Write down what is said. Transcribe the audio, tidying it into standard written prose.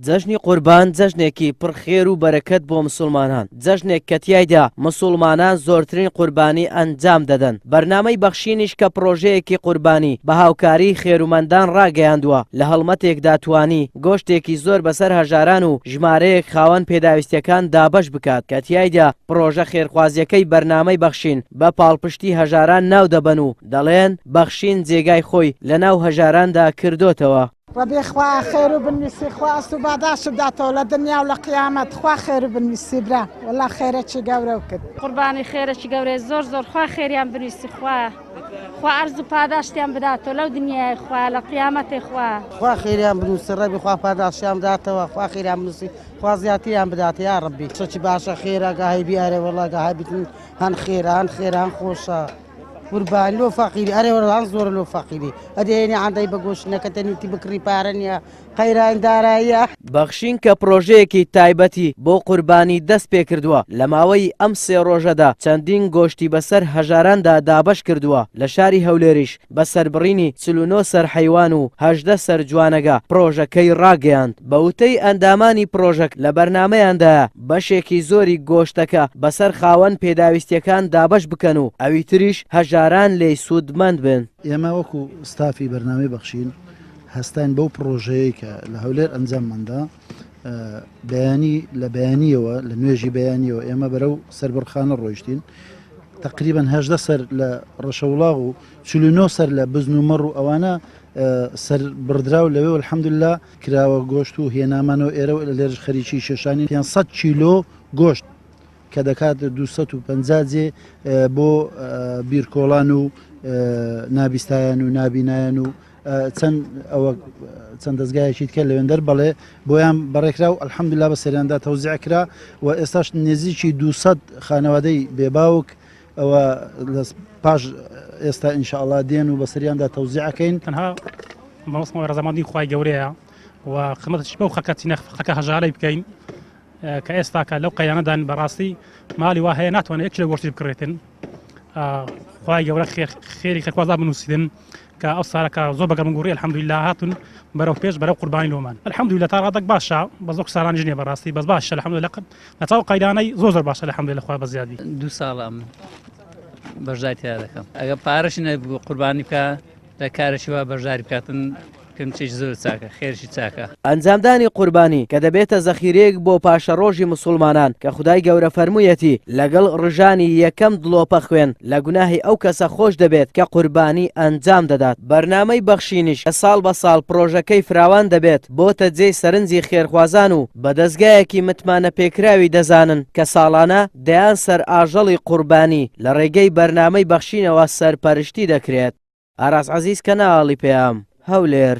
جەژنی قوربان جەژنێکی پڕخێر و بەرەکەت بۆ مسلمانان، جەژنێک کە تیایدا مسلمانان زۆرترین قوربانی ئەنجام دەدەن. بەرنامەی بەخشینیش کە پرۆژەیەکی قوربانی بە هاوکاری خێرومەندان ڕاگەیاندووە لە هەڵمەتێکدا توانی گۆشتێکی زۆر بەسەر هەژاران و ژمارەیەک خاوەن پێداویستیەکان دابەش بکات کە تیایدا پرۆژە خێرخوازیەکەی بەرنامەی بەخشین بە پاڵپشتی هەژاران ناو دەبەن و دەڵێن بەخشین جێگای خۆی لە ناو هەژاراندا کردوتەوە. ربي خوا خير وبنويسي خوا أستو بعداش بداتو لدنيا ولا قيامت خوا خير وبنويسي برا والله خيرك جورا وكد قرباني خيرك جورا زور زور خوا خيريان بنويسي خوا أرزو بعداشتيان بداتو لو دنيا خوا لقيامت خوا خيريان بنويسي ربي خوا بعداشتيان بداتو خوا خيريان بنويسي خوا زياتيان بدات يا ربي شتي باشا خيرا قاهي بياري والله قاهي بيتن هن خيرا هن خوشا قربان لو فقيري أري ولا أنظر لو فقيري أديني عندي بقولش نكتني تبكري بارنيا خيران دارايا بەخشین کە پرۆژەیەکی تایبەتی بۆ قوربانی دەست پێ کردووە لە ماوەی ئەم سێ ڕۆژەدا چەندین گۆشتی بەسەر هەژاراندا دابەش کردووە لە شاری هەولێریش بە سەربڕینی 49 سەر حەیوان و 18 سەر جوانەگە پرۆژەکەی ڕاگەیاند. بە وتەی ئەندامانی پرۆژەک لە بەرنامەیاندا بەشێکی زۆری گۆشتەکە بەسەر خاوەن پێداویستیەکان دابەش بکەن و ئەوی تریش هەژاران لێی سوودمەند بن. ئێمە وەکو ستافی بەرنامەی بەخشین هەستان بەو پرۆژەیە کە لە هەولێر ئەنجامماندا بەیانی لە بەیانیەوە لە نوێژی بەیانیەوە ئێمە بەرەو سەربڕخانە ڕۆیشتین تقریبان 18 سەر لە ڕەشەوڵاغ و 49 سەر لە بزن و مەڕ و ئەوانە سەر بردراو لەوێ الحەمدوللا کراوە گۆشت و هێنامانەوە ئێرە لە لێرش خەریکی شێشانی 500 کیلۆ گۆشت کە دەکات 250 جێ بۆ بیرکۆڵان و نابیستایان و نابینایان و چەند دەستگایەکی کە لەوێندەر بەڵێ بۆیان بەڕێکرا و ئەلحەمدوللا بە سەریاندا تەوزیع کرا و ئێستاش نێزیکی 200 خانەوادەی بێباوک ئەوە پاش ئێستا ئینشاءڵڵا دێن و بە سەریاندا تەوزیعەکەین. تەنها مەوەسمەوەی ڕەزامەندی خوای گەورەیە و خزمەتش بەو خەکە هەژارەی بکەین کە ئێستا کە لەو قەیانەدان بەڕاستی ماڵی وا هەیە ناتوانێت 1 کیلۆ گۆشتی بکڕێتن. خوای گەورە خێری خێرخوازا بنووسیدن کە ئەو سارەکە زۆر بەگەرمگوڕی الحەمدوللا هاتون بەرەو پێش بەرەو قوربانی لۆمان الحەمدوللا تا ڕادێک باشە بە زۆر ساڵان ژنێ بەڕاستی بەس باشە الحەمدوللا لە چاو قەیرانەی زۆر باشە الحەمدوللا خوا بە زیادی 2 ساڵە بەشداری تیا دەکەم ئەگە پارەش نەبوو قوربانی بکە لە کارێکی وا بەشداری بکاتن کەمچێک زۆر چاکە خێرشی چاکە. ئەنجامدانی قوربانی کە دەبێتە زەخیرەیەک بۆ پاشە ڕۆژی مسلمانان کە خودای گەورە فەرموویەتی لەگەڵ ڕژانی یەکەم دڵۆپە خوێن لە گوناهی ئەو کەسە خۆش دەبێت کە قوربانی ئەنجام دەدات. بەرنامەی بەخشینیش کە ساڵ بە ساڵ پرۆژەکەی فراوان دەبێت بۆتە جێی سەرنجی خێرخوازان و بە دەستگایەکی متمانە پێکراوی دەزانن کە ساڵانە دەیان سەر ئاژەڵی قوربانی لە ڕێگەی بەرنامەی بەخشینەوە سەرپەرشتی دەکرێت. ئاراس عەزیز کەناڵی پێام هەولێر.